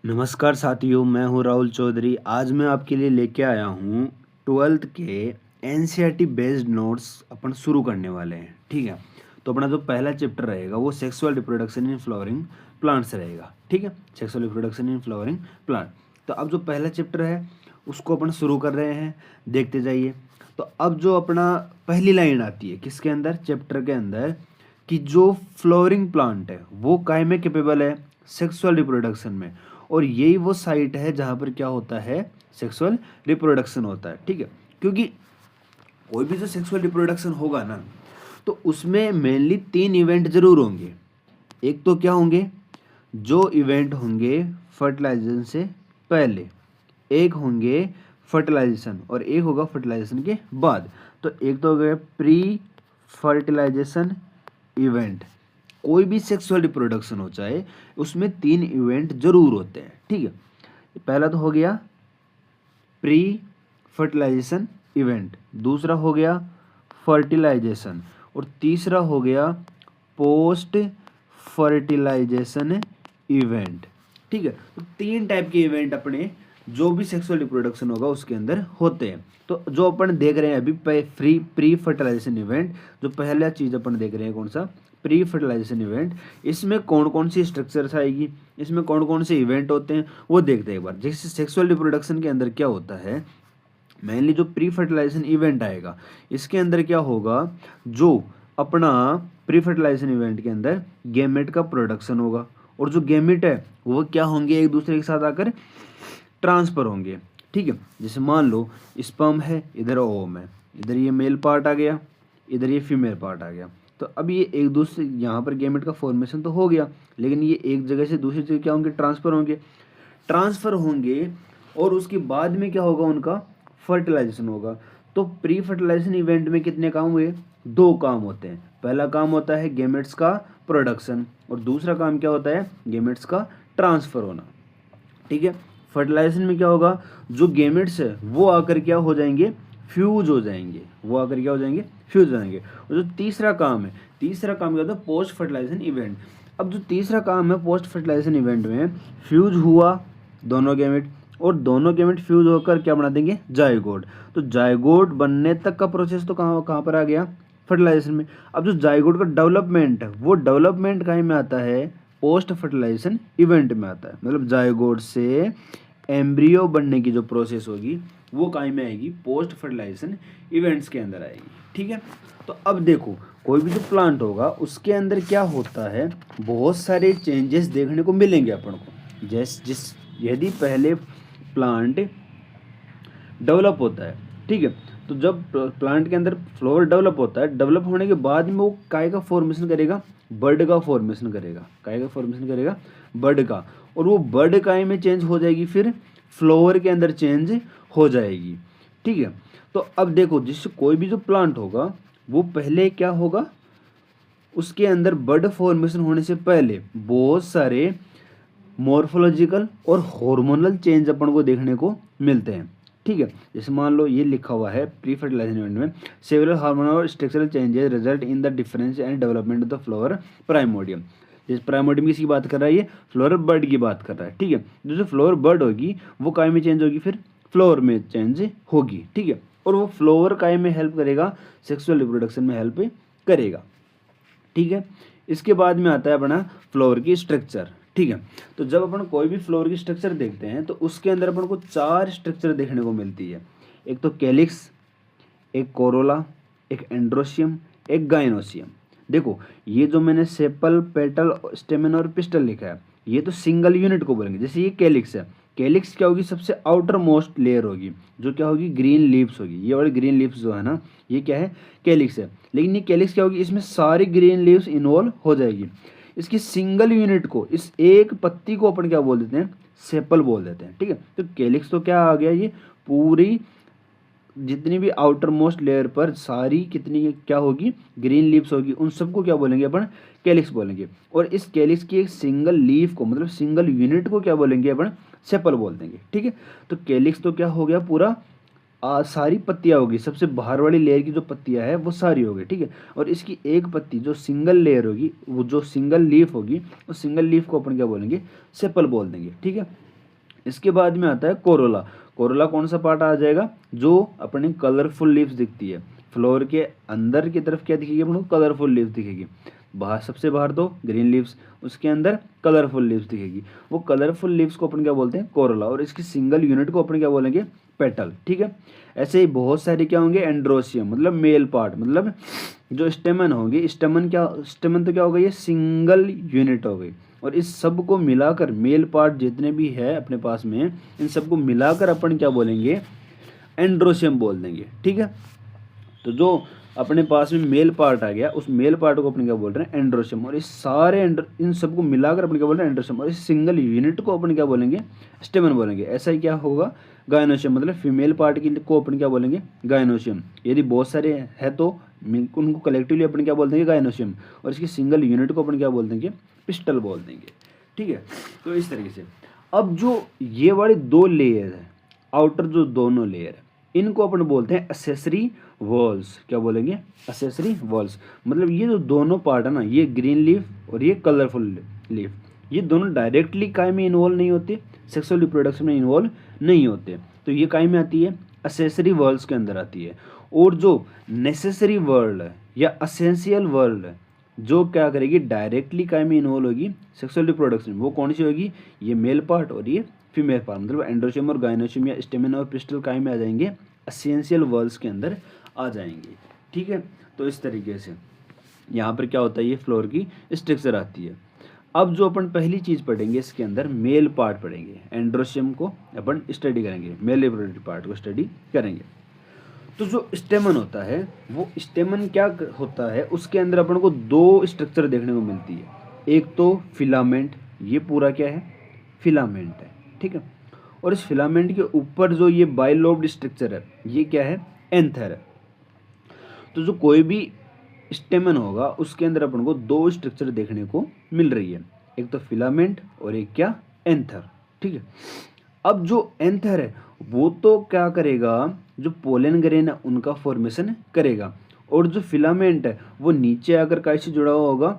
नमस्कार साथियों, मैं हूँ राहुल चौधरी। आज मैं आपके लिए लेके आया हूँ 12th के एनसीईआरटी बेस्ड नोट्स अपन शुरू करने वाले हैं। ठीक है, तो अपना जो पहला चैप्टर रहेगा वो sexual reproduction in flowering plants रहेगा। ठीक है, sexual reproduction in flowering plant. तो अब जो पहला चैप्टर है उसको अपन शुरू कर रहे हैं, देखते जाइए। तो अब जो अपना पहली लाइन आती है किसके अंदर, चैप्टर के अंदर, कि जो फ्लोरिंग प्लांट है वो काहे में कैपेबल है, सेक्सुअल रिप्रोडक्शन में। और यही वो साइट है जहाँ पर क्या होता है, सेक्सुअल रिप्रोडक्शन होता है। ठीक है, क्योंकि कोई भी जो सेक्सुअल रिप्रोडक्शन होगा ना, तो उसमें मेनली 3 इवेंट जरूर होंगे। एक तो क्या होंगे, जो इवेंट होंगे फर्टिलाइजेशन से पहले, एक होंगे फर्टिलाइजेशन और एक होगा फर्टिलाइजेशन के बाद। तो एक तो हो गया प्री फर्टिलाइजेशन इवेंट। कोई भी सेक्सुअल रिप्रोडक्शन हो चाहे, उसमें 3 इवेंट जरूर होते हैं। ठीक है, पहला तो हो गया प्री फर्टिलाइजेशन इवेंट, दूसरा हो गया फर्टिलाइजेशन और तीसरा हो गया पोस्ट फर्टिलाइजेशन इवेंट। ठीक है, तो 3 टाइप के इवेंट अपने जो भी सेक्सुअल रिप्रोडक्शन होगा उसके अंदर होते हैं। तो जो अपन देख रहे हैं अभी प्री फर्टिलाइजेशन इवेंट, जो पहला चीज अपन देख रहे हैं कौन सा, प्री फर्टिलाइजेशन इवेंट, इसमें कौन कौन सी स्ट्रक्चर्स आएगी, इसमें कौन कौन से इवेंट होते हैं वो देखते हैं एक बार। जैसे सेक्सुअल रिप्रोडक्शन के अंदर क्या होता है, मेनली जो प्री फर्टिलाइजेशन इवेंट आएगा इसके अंदर क्या होगा, जो अपना प्री फर्टिलाइजेशन इवेंट के अंदर गैमेट का प्रोडक्शन होगा और जो गैमेट है वो क्या होंगे, एक दूसरे के साथ आकर ट्रांसफर होंगे। ठीक है, जैसे मान लो स्पर्म है, इधर ओवम है, इधर ये मेल पार्ट आ गया, इधर ये फीमेल पार्ट आ गया। तो अब ये एक दूसरे, यहाँ पर गैमेट का फॉर्मेशन तो हो गया, लेकिन ये एक जगह से दूसरी जगह क्या होंगे, ट्रांसफर होंगे और उसके बाद में क्या होगा, उनका फर्टिलाइजेशन होगा। तो प्री फर्टिलाइजेशन इवेंट में कितने काम हुए, 2 काम होते हैं। पहला काम होता है गैमेट्स का प्रोडक्शन और दूसरा काम क्या होता है, गैमेट्स का ट्रांसफर होना। ठीक है, फर्टिलाइजेशन में क्या होगा, जो गैमेट्स है वो आकर क्या हो जाएंगे, फ्यूज हो जाएंगे, वो आकर क्या हो जाएंगे, फ्यूज हो जाएंगे। और जो तीसरा काम है, तीसरा काम क्या होता है, पोस्ट फर्टिलाइजेशन इवेंट। अब जो तीसरा काम है पोस्ट फर्टिलाइजेशन इवेंट में, फ्यूज हुआ दोनों गैमेट और दोनों गैमेट फ्यूज होकर क्या बना देंगे, जायगोट। तो जायगोट बनने तक का प्रोसेस तो कहाँ कहाँ पर आ गया, फर्टिलाइजेशन में। अब जो जायगोट का डेवलपमेंट है वो डेवलपमेंट कहीं में आता है, पोस्ट फर्टिलाइजेशन इवेंट में आता है। मतलब जायगोट से एम्ब्रियो बनने की जो प्रोसेस होगी वो कहीं में आएगी, पोस्ट फर्टिलाइजेशन इवेंट्स के अंदर आएगी। ठीक है, तो अब देखो कोई भी जो प्लांट होगा उसके अंदर क्या होता है, बहुत सारे चेंजेस देखने को मिलेंगे अपन को। जिस यदि पहले प्लांट डेवलप होता है, ठीक है, तो जब प्लांट के अंदर फ्लावर डेवलप होता है, डेवलप होने के बाद में वो काय का फॉर्मेशन करेगा, बर्ड का फॉर्मेशन करेगा। काय का फॉर्मेशन करेगा, बर्ड का। और वो बर्ड काय में चेंज हो जाएगी, फिर फ्लावर के अंदर चेंज हो जाएगी। ठीक है, तो अब देखो जिससे कोई भी जो प्लांट होगा वो पहले क्या होगा, उसके अंदर बर्ड फॉर्मेशन होने से पहले बहुत सारे मॉर्फोलॉजिकल और हार्मोनल चेंज अपन को देखने को मिलते हैं। ठीक है, जैसे मान लो ये लिखा हुआ है प्री फर्टिलाइजेशन इवेंट में, सेवरल हार्मोनल और structural changes result in the difference and development of the flower primordium. जैसे प्राइमोडियम किसकी बात कर रहा है, ये फ्लावर बर्ड की बात कर रहा है। ठीक है, जो फ्लावर बर्ड होगी वो काय में चेंज होगी, फिर फ्लावर में चेंज होगी। ठीक है, और वो फ्लावर काय में हेल्प करेगा, सेक्सुअल रिप्रोडक्शन में हेल्प करेगा। ठीक है, इसके बाद में आता है अपना फ्लावर की स्ट्रक्चर। ठीक है, तो जब अपन कोई भी फ्लावर की स्ट्रक्चर देखते हैं तो उसके अंदर अपन को 4 स्ट्रक्चर देखने को मिलती है। एक तो कैलिक्स, एक कोरोला, एक एंड्रोशियम, एक गाइनोसियम। देखो ये जो मैंने सेपल, पेटल, स्टेमन और पिस्टल लिखा है, ये तो सिंगल यूनिट को बोलेंगे। जैसे ये कैलिक्स है, कैलिक्स क्या होगी, सबसे आउटर मोस्ट लेयर होगी, जो क्या होगी, ग्रीन लीव्स होगी। ये वाली ग्रीन लीव्स जो है ना, ये क्या है, कैलिक्स है। लेकिन ये कैलिक्स क्या होगी, इसमें सारी ग्रीन लीव्स इन्वॉल्व हो जाएगी। इसकी सिंगल यूनिट को, इस एक पत्ती को अपन क्या बोल देते हैं, सेपल बोल देते हैं। ठीक है, तो कैलिक्स तो क्या आ गया, ये पूरी जितनी भी आउटर मोस्ट लेयर पर सारी कितनी क्या होगी, ग्रीन लीव्स होगी, उन सबको क्या बोलेंगे अपन, कैलिक्स बोलेंगे। और इस कैलिक्स की एक सिंगल लीफ को, मतलब सिंगल यूनिट को क्या बोलेंगे अपन, सेपल बोल देंगे। ठीक है, तो कैलिक्स तो क्या हो गया, पूरा सारी पत्तियां होगी, सबसे बाहर वाली लेयर की जो पत्तियां है वो सारी होगी। ठीक है, और इसकी एक पत्ती जो सिंगल लेयर होगी, वो जो सिंगल लीफ होगी, उस सिंगल लीफ को अपन क्या बोलेंगे, सेपल बोल देंगे। ठीक है, इसके बाद में आता है कोरोला। कोरोला कौन सा पार्ट आ जाएगा, जो अपने कलरफुल लीव्स दिखती है। फ्लोर के अंदर की तरफ क्या दिखेगी अपने को, कलरफुल लीव्स दिखेगी। बाहर सबसे बाहर तो ग्रीन लीव्स, उसके अंदर कलरफुल लीव्स दिखेगी। वो कलरफुल लीव्स को अपन क्या बोलते हैं, कोरोला। और इसकी सिंगल यूनिट को अपन क्या बोलेंगे, पेटल। ठीक है, ऐसे ही बहुत सारे क्या होंगे, एंड्रोसियम मतलब मेल पार्ट, मतलब जो स्टेमन होगी। स्टेमन तो क्या होगा, ये सिंगल यूनिट हो गई। और इस सब को मिलाकर मेल पार्ट जितने भी है अपने पास में, इन सबको मिलाकर अपन क्या बोलेंगे, एंड्रोसियम बोल देंगे। ठीक है, तो जो अपने पास में मेल पार्ट आ गया, उस मेल पार्ट को अपन क्या बोल रहे हैं, एंड्रोसियम। और इस सारे इन सबको मिलाकर अपन क्या बोल रहे हैं, एंड्रोसियम। और इस सिंगल यूनिट को अपन क्या बोलेंगे, स्टेमन बोलेंगे। ऐसा ही क्या होगा, गायनोसियम, मतलब फीमेल पार्ट को अपन क्या बोलेंगे, गायनोसियम। यदि बहुत सारे है तो उनको कलेक्टिवली अपन क्या बोल देंगे, गायनोसियम। और इसकी सिंगल यूनिट को अपन क्या बोल देंगे, पिस्टल बोल देंगे। ठीक है, तो इस तरीके से अब जो ये वाले दो लेयर है, आउटर जो दोनों लेयर है, इनको अपन बोलते हैं एसेसरी वॉल्स। क्या बोलेंगे, एसेसरी वॉल्स। मतलब ये जो दोनों पार्ट है ना, ये ग्रीन लीफ और ये कलरफुल लीफ, ये दोनों डायरेक्टली काय में इन्वॉल्व नहीं होते, सेक्सुअल रिप्रोडक्शन में इन्वॉल्व नहीं होते। तो ये काय में आती है, एसेसरी वर्ल्ड्स के अंदर आती है। और जो नेसेसरी वर्ल्ड है या असेंशियल वर्ल्ड है, जो क्या करेगी, डायरेक्टली काय में इन्वॉल्व होगी सेक्सुअल रिप्रोडक्शन, वो कौन सी होगी, ये मेल पार्ट और ये फीमेल पार्ट। मतलब एंड्रोशियम और गायनोशियम या स्टेमन और पिस्टल काय में आ जाएंगे, एसेंशियल वर्ल्ड्स के अंदर आ जाएंगे। ठीक है, तो इस तरीके से यहाँ पर क्या होता है, ये फ्लोर की स्ट्रक्चर आती है। अब जो अपन पहली चीज़ पढ़ेंगे, इसके अंदर मेल पार्ट पढ़ेंगे, एंड्रोशियम को अपन स्टडी करेंगे, मेल रिप्रोडक्टिव पार्ट को स्टडी करेंगे। तो जो स्टेमन होता है, वो स्टेमन क्या होता है, उसके अंदर अपन को दो स्ट्रक्चर देखने को मिलती है। एक तो फिलामेंट, ये पूरा क्या है, फिलामेंट है। ठीक है, और इस फिलामेंट के ऊपर जो ये बाइलोब्ड स्ट्रक्चर है, ये क्या है, एंथर है। तो जो कोई भी स्टेमन होगा, उसके अंदर अपन को दो स्ट्रक्चर देखने को मिल रही है, एक तो फिलामेंट और एक क्या, एंथर। ठीक है, अब जो एंथर है वो तो क्या करेगा, जो पोलन ग्रेन है उनका फॉर्मेशन करेगा। और जो फिलामेंट है वो नीचे आकर कैसे जुड़ा हुआ होगा,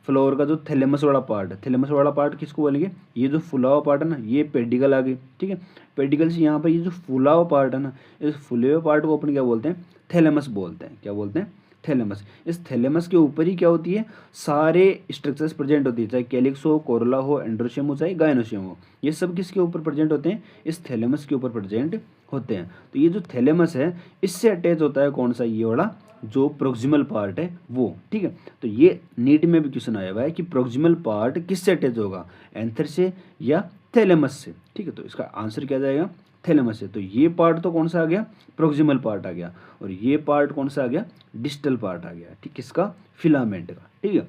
फ्लोर का जो थैलेमस वाला पार्ट है। थैलेमस वाला पार्ट किसको बोलेंगे, ये जो फुला हुआ पार्ट है ना, ये पेडिकल आ गई। ठीक है, पेडिकल से यहाँ पर ये जो फुला हुआ पार्ट है ना, इस फुले हुए पार्ट को अपन क्या बोलते हैं, थैलेमस बोलते हैं। क्या बोलते हैं, थैलेमस। इस थैलेमस के ऊपर ही क्या होती है, सारे स्ट्रक्चर्स प्रेजेंट होती है, चाहे कैलिक्स हो, कोरोला हो, एंड्रोशियम हो, चाहे गायनोशियम हो। ये सब किसके ऊपर प्रेजेंट होते हैं, इस थैलेमस के ऊपर प्रेजेंट होते हैं। तो ये जो थैलेमस है, इससे अटैच होता है कौन सा, ये वाला जो प्रोक्सिमल पार्ट है वो। ठीक है, तो ये नीट में भी क्वेश्चन आया हुआ है कि प्रोक्सिमल पार्ट किससे अटैच होगा, एंथर से या थैलेमस से। ठीक है, तो इसका आंसर क्या जाएगा, थैलेमस से। तो ये पार्ट तो कौन सा आ गया, प्रोक्सिमल पार्ट आ गया। और ये पार्ट कौन सा आ गया, डिस्टल पार्ट आ गया। ठीक, किसका, फिलामेंट का। ठीक है,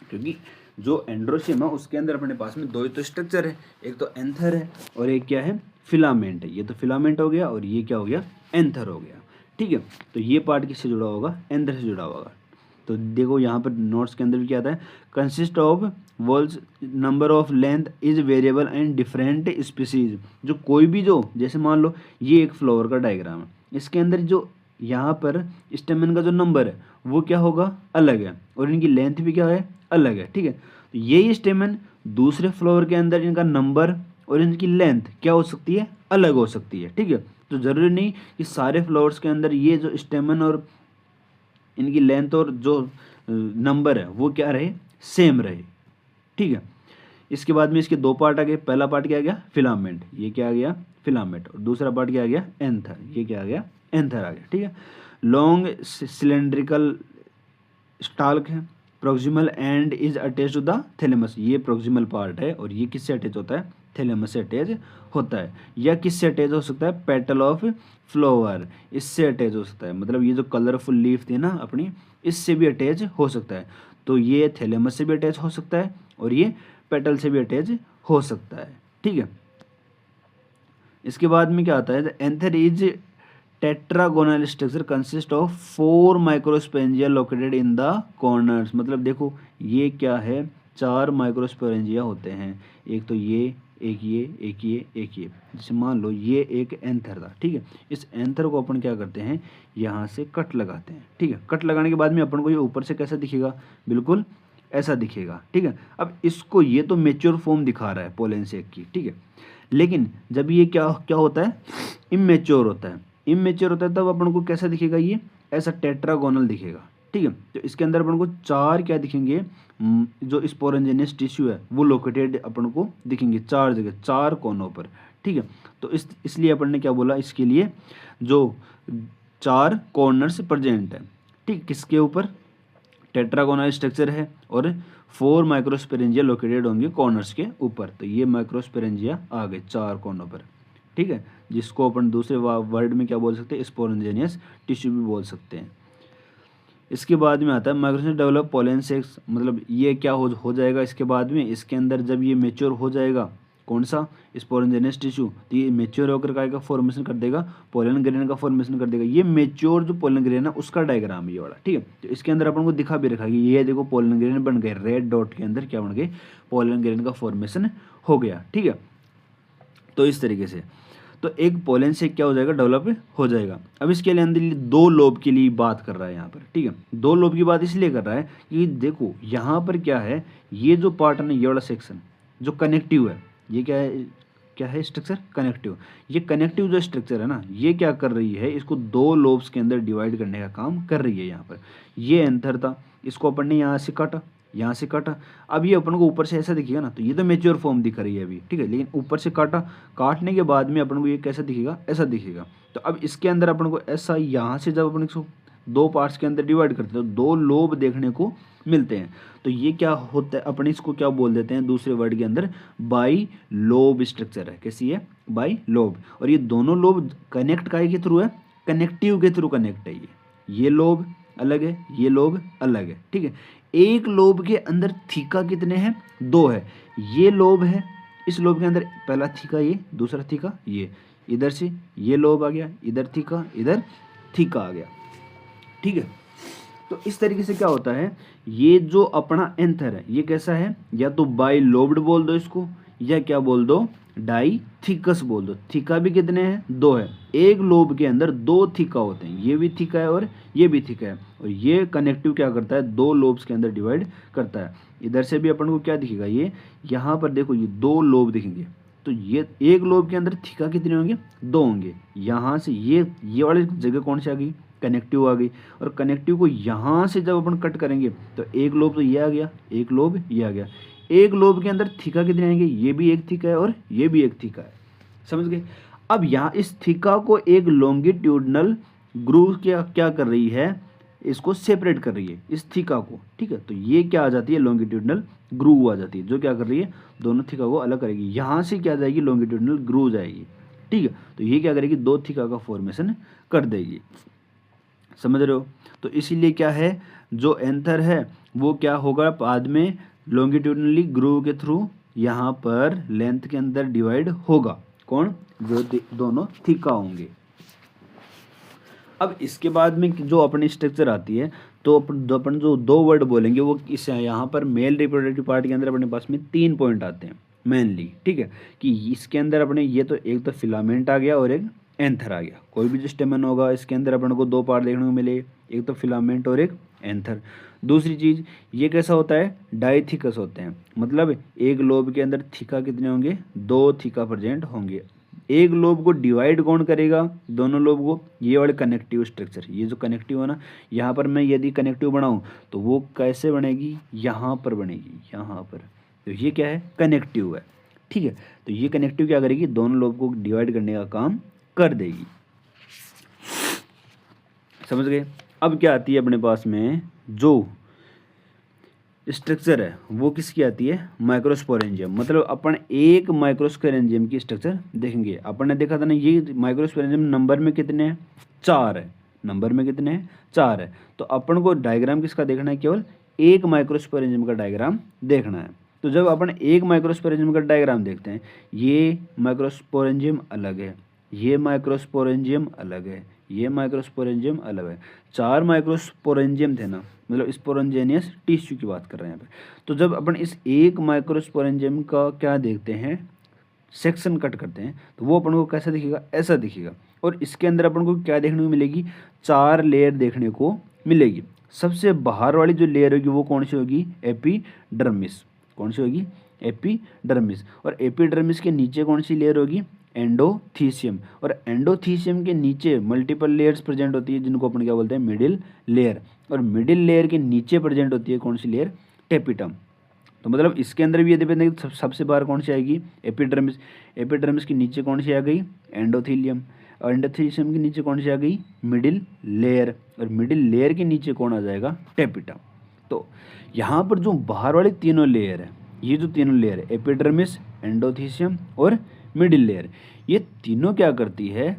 क्योंकि जो एंड्रोशियम है उसके अंदर अपने पास में दो ही तो स्ट्रक्चर है, एक तो एंथर है और एक क्या है, फिलामेंट है। ये तो फिलामेंट हो गया और ये क्या हो गया, एंथर हो गया। ठीक है, तो ये पार्ट किससे जुड़ा होगा, एंथर से जुड़ा होगा। तो देखो यहाँ पर नोट्स के अंदर भी क्या आता है, consist of walls, number of length is variable and different species. जो कोई भी, जो जैसे मान लो ये एक फ्लावर का डायग्राम है, इसके अंदर जो यहाँ पर स्टेमन का जो नंबर है वो क्या होगा, अलग है, और इनकी लेंथ भी क्या है, अलग है। ठीक है, तो यही स्टेमन दूसरे फ्लावर के अंदर इनका नंबर और इनकी लेंथ क्या हो सकती है, अलग हो सकती है। ठीक है, तो ज़रूरी नहीं कि सारे फ्लावर्स के अंदर ये जो स्टेमन और इनकी लेंथ और जो नंबर है वो क्या रहे, सेम रहे। ठीक है, इसके बाद में इसके दो पार्ट आ गए। पहला पार्ट क्या आ गया, फिलामेंट, ये क्या आ गया, फिलामेंट। और दूसरा पार्ट क्या आ गया, एंथर, ये क्या आ गया, एंथर आ गया। ठीक है, लॉन्ग सिलेंड्रिकल स्टाल्क है, proximal end is attach to the thalamus. ये प्रोक्सिमल पार्ट है और ये किससे अटैच होता है, थैलेमस से अटैच होता है। या किससे अटैच हो सकता है, पेटल ऑफ फ्लावर, इससे अटैच हो सकता है। मतलब ये जो कलरफुल लीफ थी ना अपनी, इससे भी अटैच हो सकता है। तो ये थैलेमस से भी अटैच हो सकता है और ये पेटल से भी अटैच हो सकता है। ठीक है, इसके बाद में क्या आता है, anther is tetragonal structure consist of 4 microsporangia located in the corners. मतलब देखो ये क्या है, 4 माइक्रोस्पोरेंजिया होते हैं, एक तो ये, एक ये, एक ये, एक ये। जैसे मान लो ये एक एंथर था। ठीक है, इस एंथर को अपन क्या करते हैं, यहाँ से कट लगाते हैं। ठीक है, कट लगाने के बाद में अपन को ये ऊपर से कैसा दिखेगा, बिल्कुल ऐसा दिखेगा, ठीक है। अब इसको ये तो मेच्योर फॉर्म दिखा रहा है पोलन सेक की, ठीक है, लेकिन जब ये क्या क्या होता है, इमेच्योर होता है, इमेच्योर होता है तब अपन को कैसा दिखेगा, ये ऐसा टेट्रागोनल दिखेगा, ठीक है। तो इसके अंदर अपन को चार क्या दिखेंगे, जो स्पोरेंजेनियस टिश्यू है वो लोकेटेड अपन को दिखेंगे चार जगह, चार कोनों पर, ठीक है। तो इसलिए अपन ने क्या बोला, इसके लिए जो चार कॉर्नर्स प्रेजेंट है, ठीक, किसके ऊपर, टेट्रागोनल स्ट्रक्चर है और 4 माइक्रोस्पोरेंजिया लोकेटेड होंगे कॉर्नर्स के ऊपर। तो ये माइक्रोस्पोरेंजिया आ गए चार कोनों पर, ठीक है, जिसको अपन दूसरे वर्ड में क्या बोल सकते हैं, स्पोरेंजेनियस टिश्यू भी बोल सकते हैं। इसके बाद में आता है माइक्रोस्पोरेंजिया डेवलप पोलन सेक्स, मतलब ये क्या हो जाएगा इसके बाद में, इसके अंदर जब ये मेच्योर हो जाएगा कौन सा, स्पोरेंजेनियस टिश्यू, तो ये मेच्योर होकर का फॉर्मेशन कर देगा, पोलन ग्रेन का फॉर्मेशन कर देगा। ये मेच्योर जो पोलन ग्रेन है उसका डायग्राम ये वाला, ठीक है। तो इसके अंदर अपन को दिखा भी रखा कि ये देखो पोलन ग्रेन बन गए, रेड डॉट के अंदर क्या बन गए, पोलन ग्रेन का फॉर्मेशन हो गया, ठीक है। तो इस तरीके से तो एक पोलन से क्या हो जाएगा, डेवलप हो जाएगा। अब इसके लिए अंदर दो लोब के लिए बात कर रहा है यहाँ पर, ठीक है, दो लोब की बात इसलिए कर रहा है कि देखो यहाँ पर क्या है, ये जो पार्ट है ना, ये वाला सेक्शन जो कनेक्टिव है, ये क्या है स्ट्रक्चर, कनेक्टिव। ये कनेक्टिव जो स्ट्रक्चर है ना, ये क्या कर रही है, इसको दो लोब्स के अंदर डिवाइड करने का काम कर रही है। यहाँ पर ये एंथर था, इसको अपन ने यहाँ से काटा, यहाँ से काटा, अब ये अपन को ऊपर से ऐसा दिखेगा ना, तो ये तो मेच्योर फॉर्म दिख रही है अभी, ठीक है, लेकिन ऊपर से काटा, काटने के बाद में अपन को ये कैसा दिखेगा, ऐसा दिखेगा। तो अब इसके अंदर अपन को ऐसा, यहाँ से जब अपन इसको दो पार्ट्स के अंदर डिवाइड करते हैं तो दो लोब देखने को मिलते हैं। तो ये क्या होता है, अपन इसको क्या बोल देते हैं दूसरे वर्ड के अंदर, बाई लोब स्ट्रक्चर है। कैसी है, बाई लोब। और ये दोनों लोब कनेक्ट काहे के थ्रू है, कनेक्टिव के थ्रू कनेक्ट है। ये लोब अलग है, ये लोब अलग है, ठीक है। एक लोब के अंदर थीका कितने हैं, दो है। ये लोब है, इस लोब के अंदर पहला थीका ये, दूसरा थीका ये, इधर से ये लोब आ गया, इधर थीका आ गया, ठीक है। तो इस तरीके से क्या होता है, ये जो अपना एंथर है ये कैसा है, या तो बाई लोब्ड बोल दो इसको, या क्या बोल दो, डाई थीकस बोल दो। थीका भी कितने हैं, दो है। एक लोब के अंदर दो थीका होते हैं, ये भी थीका है और ये भी थीका है। और ये कनेक्टिव क्या करता है, दो लोब्स के अंदर डिवाइड करता है। इधर से भी अपन को क्या दिखेगा, ये यहाँ पर देखो ये दो लोब दिखेंगे। तो ये एक लोब के अंदर थीका कितने होंगे, दो होंगे। यहाँ से ये वाली जगह कौन सी आ गई, कनेक्टिव आ गई। और कनेक्टिव को यहाँ से जब अपन कट करेंगे तो एक लोब तो ये आ गया, एक लोब ये आ गया। एक लोब के अंदर थीका कितने आएंगे, ये भी एक थीका है और ये भी एक थीका है, समझ गए। अब यहाँ इस थीका को एक लॉन्गिट्यूडनल ग्रूव क्या कर रही है, इसको सेपरेट कर रही है इस थीका को, ठीक है। तो ये क्या आ जाती है, लॉन्गिट्यूडनल ग्रूव आ जाती है, जो क्या कर रही है, दोनों थीका को अलग करेगी। यहाँ से क्या जाएगी, लॉन्गिट्यूडनल ग्रूव जाएगी, ठीक है। तो ये क्या करेगी, दो थीका का फॉर्मेशन कर देगी, समझ रहे हो। तो इसीलिए क्या है, जो एंथर है वो क्या होगा, बाद में लॉन्गिट्यूडनली ग्रूव के थ्रू यहाँ पर लेंथ के अंदर डिवाइड होगा। कौन, जो दोनों थीका होंगे। अब इसके बाद में जो अपनी स्ट्रक्चर आती है, तो अपन जो दो वर्ड बोलेंगे वो इस यहाँ पर मेल रिप्रोडक्टिव पार्ट के अंदर अपने पास में 3 पॉइंट आते हैं मेनली, ठीक है। कि इसके अंदर अपने ये तो एक तो फिलामेंट आ गया और एक एंथर आ गया। कोई भी जो स्टेमन होगा इसके अंदर अपन को दो पार्ट देखने को मिले, एक तो फिलामेंट और एक एंथर। दूसरी चीज़ ये कैसा होता है, डाईथीकस होते हैं, मतलब एक लोब के अंदर थीका कितने होंगे, दो थीका प्रेजेंट होंगे। एक लोब को डिवाइड कौन करेगा, दोनों लोब को, ये वाले कनेक्टिव स्ट्रक्चर। ये जो कनेक्टिव है ना, यहाँ पर मैं यदि कनेक्टिव बनाऊँ तो वो कैसे बनेगी, यहाँ पर बनेगी, यहाँ पर। तो ये क्या है, कनेक्टिव है, ठीक है। तो ये कनेक्टिव क्या करेगी, दोनों लोब को डिवाइड करने का काम कर देगी, समझ गए। अब क्या आती है अपने पास में, जो स्ट्रक्चर है वो किसकी आती है, माइक्रोस्पोरेंजियम। मतलब अपन एक माइक्रोस्पोरेंजियम की स्ट्रक्चर देखेंगे। अपन ने देखा था ना, ये माइक्रोस्पोरेंजियम नंबर में कितने हैं, 4 है। नंबर में कितने हैं, 4 है। तो अपन को डायग्राम किसका देखना है, केवल एक माइक्रोस्पोरेंजियम का डायग्राम देखना है। तो जब अपन एक माइक्रोस्पोरेंजियम का डायग्राम देखते हैं, ये माइक्रोस्पोरेंजियम अलग है, ये माइक्रोस्पोरेंजियम अलग है, ये माइक्रोस्पोरेंजियम अलग है। 4 माइक्रोस्पोरेंजियम थे ना, मतलब स्पोरेंजेनियस टिश्यू की बात कर रहे हैं यहाँ पे। तो जब अपन इस एक माइक्रोस्पोरेंजियम का क्या देखते हैं, सेक्शन कट करते हैं, तो वो अपन को कैसा दिखेगा, ऐसा दिखेगा। और इसके अंदर अपन को क्या देखने को मिलेगी, 4 लेयर देखने को मिलेगी। सबसे बाहर वाली जो लेयर होगी वो कौन सी होगी, एपिडर्मिस। कौन सी होगी, एपिडर्मिस। और एपिडर्मिस के नीचे कौन सी लेयर होगी, एंडोथीसियम। और एंडोथीसियम के नीचे मल्टीपल लेयर्स प्रेजेंट होती है जिनको अपन क्या बोलते हैं, मिडिल लेयर। और मिडिल लेयर के नीचे प्रेजेंट होती है कौन सी लेयर, टेपिटम। तो मतलब इसके अंदर भी ये डिपेंड है कि सबसे बाहर कौन सी आएगी, एपिडर्मिस। एपिडर्मिस के नीचे कौन सी आ गई, एंडोथीलियम। और एंडोथीलियम के नीचे कौन सी आ गई, मिडिल लेयर। और मिडिल लेयर के नीचे कौन आ जाएगा, टेपिटम। तो यहाँ पर जो बाहर वाले तीनों लेयर है, ये जो तीनों लेयर है, एपिडर्मिस, एंडोथीसियम और मिडिल लेयर, ये तीनों क्या करती है,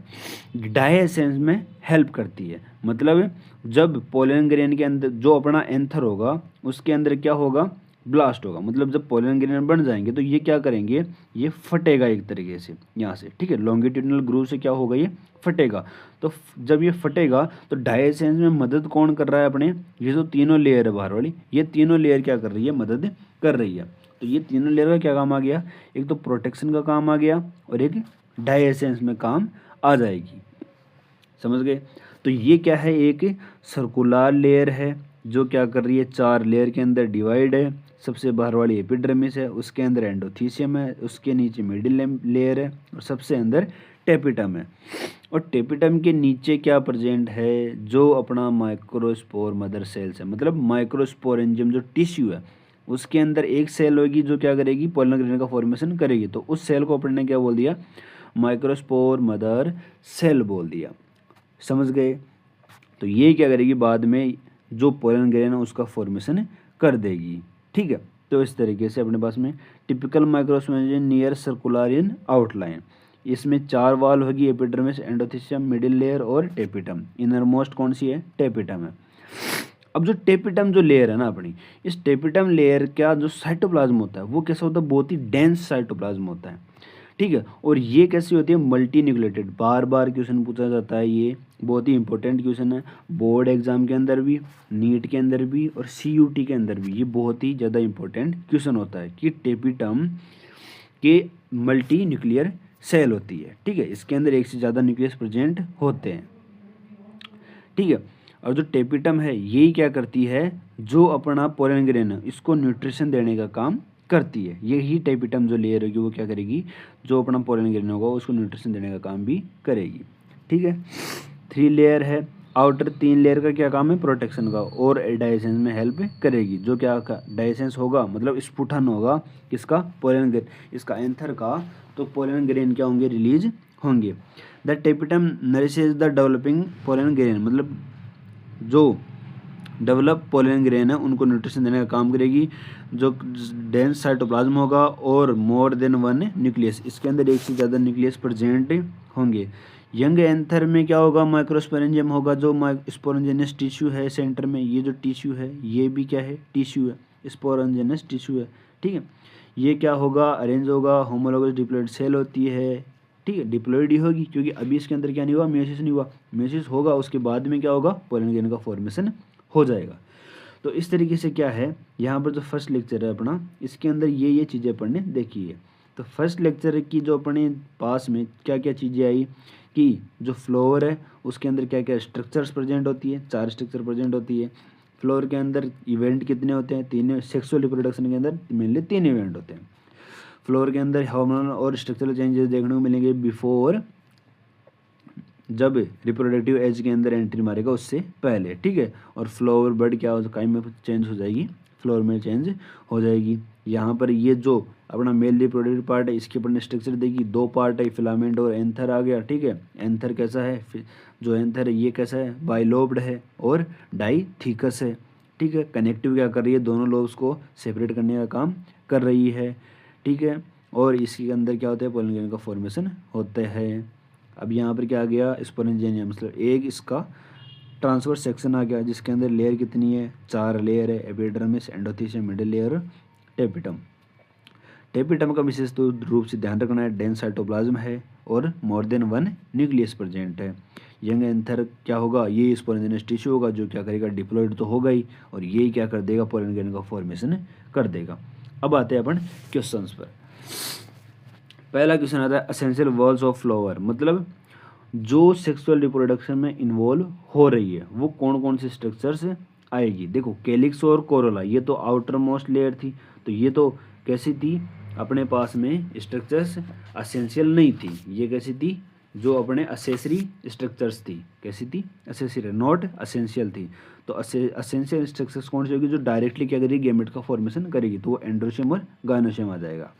डायसेंस में हेल्प करती है। मतलब जब पोलन ग्रेन के अंदर जो अपना एंथर होगा उसके अंदर क्या होगा, ब्लास्ट होगा। मतलब जब पोलन ग्रेन बन जाएंगे तो ये क्या करेंगे, ये फटेगा एक तरीके से यहाँ से, ठीक है, लॉन्गिट्यूडनल ग्रूव से क्या होगा, ये फटेगा। तो जब ये फटेगा तो डायसेंस में मदद कौन कर रहा है अपने, ये जो तीनों लेयर है बाहर वाली, ये तीनों लेयर क्या कर रही है, मदद कर रही है। तो ये तीनों लेयर का क्या काम आ गया, एक तो प्रोटेक्शन का काम आ गया और एक डायसेंस में काम आ जाएगी। समझ गए। तो ये क्या है, एक सर्कुलर लेयर है जो क्या कर रही है, 4 लेयर के अंदर डिवाइड है। सबसे बाहर वाली एपिडर्मिस है, उसके अंदर एंडोथीसियम है, उसके नीचे मिडिल लेयर है और सबसे अंदर टेपिटम है। और टेपिटम के नीचे क्या प्रेजेंट है, जो अपना माइक्रोस्पोर मदर सेल्स है। मतलब माइक्रोस्पोरेंजियम जो टिश्यू है उसके अंदर एक सेल होगी जो क्या करेगी, पोलन ग्रेन का फॉर्मेशन करेगी। तो उस सेल को अपन ने क्या बोल दिया, माइक्रोस्पोर मदर सेल बोल दिया। समझ गए। तो ये क्या करेगी, बाद में जो पोलन ग्रेन है उसका फॉर्मेशन कर देगी। ठीक है। तो इस तरीके से अपने पास में typical microsporangium near circular in outline, इसमें 4 वाल होगी, एपिडर्मिस, एंडोथीसियम, मिडिल लेयर और टेपिटम। इनर मोस्ट कौन सी है, टेपिटम है। अब जो टेपिटम जो लेयर है ना अपनी, इस टेपिटम लेयर का जो साइटोप्लाज्म होता है वो कैसा होता है, बहुत ही डेंस साइटोप्लाज्म होता है। ठीक है। और ये कैसी होती है, मल्टी न्यूक्लिएटेड। बार बार क्वेश्चन पूछा जाता है, ये बहुत ही इंपॉर्टेंट क्वेश्चन है, बोर्ड एग्जाम के अंदर भी, नीट के अंदर भी और CUT के अंदर भी। ये बहुत ही ज़्यादा इंपॉर्टेंट क्वेश्चन होता है कि टेपिटम के मल्टी न्यूक्लियर सेल होती है। ठीक है। इसके अंदर एक से ज़्यादा न्यूक्लियस प्रेजेंट होते हैं। ठीक है। और जो टेपिटम है यही क्या करती है, जो अपना पोलन ग्रेन है इसको न्यूट्रिशन देने का काम करती है। यही टेपिटम जो लेयर होगी वो क्या करेगी, जो अपना पोलन ग्रेन होगा उसको न्यूट्रिशन देने का काम भी करेगी। ठीक है। 3 लेयर है, आउटर 3 लेयर का क्या काम है, प्रोटेक्शन का और डाइजेशन में हेल्प करेगी। जो क्या डाइजेशन होगा मतलब स्फुटन होगा किसका, पोलन ग्रेन, इसका एंथर का, तो पोलन ग्रेन क्या होंगे, रिलीज होंगे। The tapetum nourishes the developing pollen grain, मतलब जो डेवलप पोलन ग्रेन है उनको न्यूट्रिशन देने का काम करेगी। जो डेंस साइटोप्लाज्म होगा और मोर देन 1 न्यूक्लियस, इसके अंदर एक से ज़्यादा न्यूक्लियस प्रेजेंट होंगे। यंग एंथर में क्या होगा, माइक्रोस्पोरेंजियम होगा, जो स्पोरेंजियस टिश्यू है सेंटर में। ये जो टिश्यू है ये भी क्या है, टिश्यू है, स्पोरेंजियस टिश्यू है। ठीक है। ये क्या होगा, अरेंज होगा, होमोलोगस डिप्लॉइड सेल होती है। ठीक है। डिप्लॉइड ही होगी क्योंकि अभी इसके अंदर क्या नहीं हुआ, मेयोसिस नहीं हुआ। मेयोसिस होगा उसके बाद में क्या होगा, पोलन ग्रेन का फॉर्मेशन हो जाएगा। तो इस तरीके से क्या है, यहाँ पर जो फर्स्ट लेक्चर है अपना, इसके अंदर ये चीज़ें अपन ने देखी है। तो फर्स्ट लेक्चर की जो अपने पास में क्या क्या चीज़ें आई कि जो फ्लोर है उसके अंदर क्या क्या स्ट्रक्चर्स प्रेजेंट होती है, 4 स्ट्रक्चर प्रेजेंट होती है। फ्लोर के अंदर इवेंट कितने होते हैं, 3। सेक्सुअल रिप्रोडक्शन के अंदर मेनली 3 इवेंट होते हैं। फ्लोर के अंदर हार्मोनल और स्ट्रक्चरल चेंजेस देखने को मिलेंगे बिफोर, जब रिप्रोडक्टिव एज के अंदर एंट्री मारेगा उससे पहले। ठीक है। और फ्लोर बर्ड क्या हो, काइम में चेंज हो जाएगी, फ्लोर में चेंज हो जाएगी। यहाँ पर ये जो अपना मेल रिप्रोडक्टिव पार्ट है इसके ऊपर स्ट्रक्चर देगी, 2 पार्ट है, फिलामेंट और एंथर आ गया। ठीक है। एंथर कैसा है, जो एंथर है ये कैसा है, बाइलोब्ड है और डाइथिकस है। ठीक है। कनेक्टिव क्या कर रही है, दोनों लोब्स को सेपरेट करने का काम कर रही है। ठीक है। और इसके अंदर क्या होता है, पोलन ग्रेन का फॉर्मेशन होता है। अब यहाँ पर क्या आ गया, स्पोरेंजियम, मतलब एक इसका ट्रांसवर्स सेक्शन आ गया जिसके अंदर लेयर कितनी है, 4 लेयर है, epidermis, endothecium, middle layer, tapetum. Tapetum का विशेष रूप से ध्यान रखना है, डेंस साइटोप्लाज्म है और मोर देन 1 न्यूक्लियस प्रेजेंट है। यंग एंथर क्या होगा, ये स्पोरेंजियस टिश्यू होगा जो क्या करेगा, डिप्लॉइड तो होगा ही, और ये क्या कर देगा, पोलन ग्रेन का फॉर्मेशन कर देगा। अब आते हैं अपन क्वेश्चंस पर। पहला क्वेश्चन आता है एसेंशियल वॉल्स ऑफ फ्लावर, मतलब जो सेक्सुअल रिप्रोडक्शन में इन्वॉल्व हो रही है वो कौन कौन से स्ट्रक्चर्स आएगी। देखो कैलिक्स और कोरोला ये तो आउटर मोस्ट लेयर थी, तो ये तो कैसी थी, अपने पास में स्ट्रक्चर्स असेंशियल नहीं थी, ये कैसी थी, जो अपने असेसरी स्ट्रक्चर्स थी, कैसी थी, असेसरी नॉट असेंशियल थी। तो असेंशियल स्ट्रक्चर्स कौन सी होगी, जो डायरेक्टली क्या करेगी, गैमेट का फॉर्मेशन करेगी, तो वो एंड्रोशियम और गायनोशियम आ जाएगा।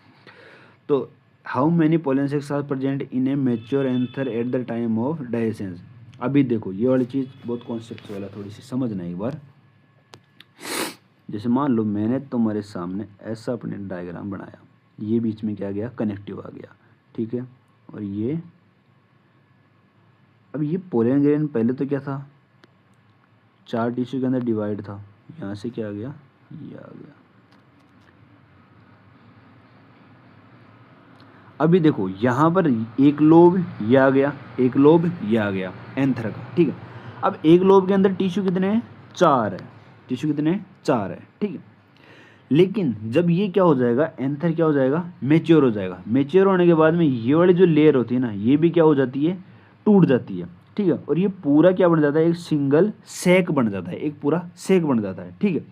तो how many pollen sacs are present in a mature anther at the time of dehiscence. अभी देखो ये वाली चीज़ बहुत कॉन्सेप्चुअल है, थोड़ी सी समझना एक बार। जैसे मान लो मैंने तुम्हारे सामने ऐसा अपने डायग्राम बनाया, ये बीच में क्या गया, कनेक्टिव आ गया, ठीक है, और ये अब ये पोलन ग्रेन पहले तो क्या था, 4 टिश्यू के अंदर डिवाइड था, यहाँ से क्या आ गया, ये आ गया। अभी देखो यहाँ पर एक लोब ये आ गया, एक लोब ये आ गया एंथर का, ठीक है। अब एक लोब के अंदर टिश्यू कितने हैं, 4 है, टिश्यू कितने हैं, 4 है, ठीक है। लेकिन जब ये क्या हो जाएगा, एंथर क्या हो जाएगा, मेच्योर हो जाएगा। मेच्योर होने के बाद में ये वाली जो लेयर होती है ना, ये भी क्या हो जाती है, टूट जाती है, ठीक है। और ये पूरा क्या बन जाता है, एक सिंगल सेक बन जाता है, एक पूरा सेक बन जाता है, ठीक है।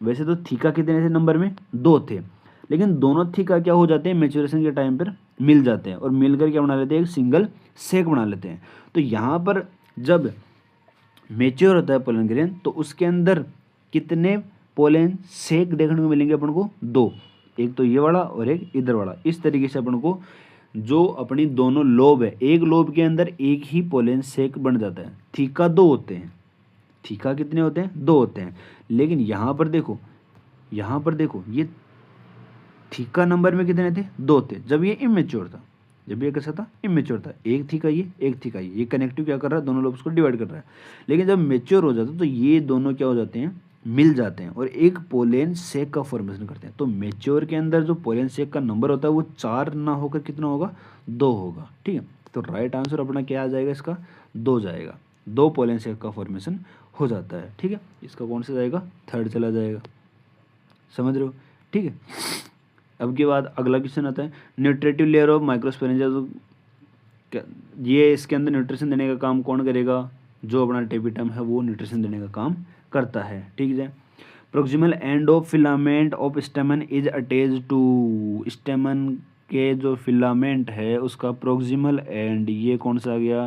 वैसे तो थीका कितने थे नंबर में, 2 थे, लेकिन दोनों थीका क्या हो जाते हैं, मेच्योरेशन के टाइम पर मिल जाते हैं, और मिलकर क्या बना लेते हैं, एक सिंगल सेक बना लेते हैं। तो यहाँ पर जब मेच्योर होता है पोलन ग्रेन, तो उसके अंदर कितने पोलन सेक देखने को मिलेंगे अपन को, 2, एक तो ये वाला और एक इधर वाला। इस तरीके से अपन को जो अपनी दोनों लोब है, एक लोब के अंदर एक ही पोलन सेक बन जाता है। थीका 2 होते हैं, थीका कितने होते हैं, 2 होते हैं। लेकिन यहाँ पर देखो, यहाँ पर देखो, ये थीका नंबर में कितने थे, 2 थे, जब ये इमेच्योर था, जब ये कैसा था, इमेच्योर था। एक थीका ये, एक थीका ये कनेक्टिव क्या कर रहा है, दोनों लोब्स को डिवाइड कर रहा है। लेकिन जब मेच्योर हो जाता है तो ये दोनों क्या हो जाते हैं, मिल जाते हैं, और एक पोलन सेक का फॉर्मेशन करते हैं। तो मेच्योर के अंदर जो पोलन सेक का नंबर होता है वो 4 ना होकर कितना होगा, 2 होगा, ठीक है। तो राइट आंसर अपना क्या आ जाएगा, इसका 2 जाएगा, 2 पोलन सेक का फॉर्मेशन हो जाता है, ठीक है। इसका कौन सा जाएगा, 3rd चला जाएगा, समझ रहे हो, ठीक है। अब के बाद अगला क्वेश्चन आता है, न्यूट्रिटिव लेयर ऑफ माइक्रोस्पोरेंजिया। तो ये इसके अंदर न्यूट्रिशन देने का काम कौन करेगा, जो अपना टेपिटम है वो न्यूट्रिशन देने का काम करता है, ठीक है। Proximal end of filament of stamen is attached to, stamen के जो फिलामेंट है उसका प्रोक्सिमल एंड, ये कौन सा आ गया,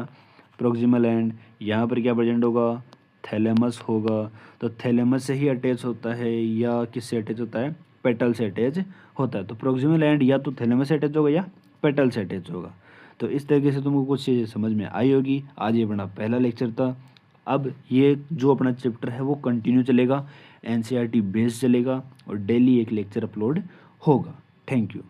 प्रोक्सिमल एंड। यहाँ पर क्या प्रेजेंट होगा, थैलेमस होगा। तो थैलेमस से ही अटैच होता है या किससे अटैच होता है, पेटल से अटैच होता है। तो प्रोक्सिमल एंड या तो थैलेमस से अटैच होगा या पेटल से अटैच होगा। तो इस तरीके से तुमको कुछ चीज़ें समझ में आई होगी। आज ये अपना पहला लेक्चर था। अब ये जो अपना चैप्टर है वो कंटिन्यू चलेगा, एनसीईआरटी बेस्ड चलेगा, और डेली एक लेक्चर अपलोड होगा। Thank you.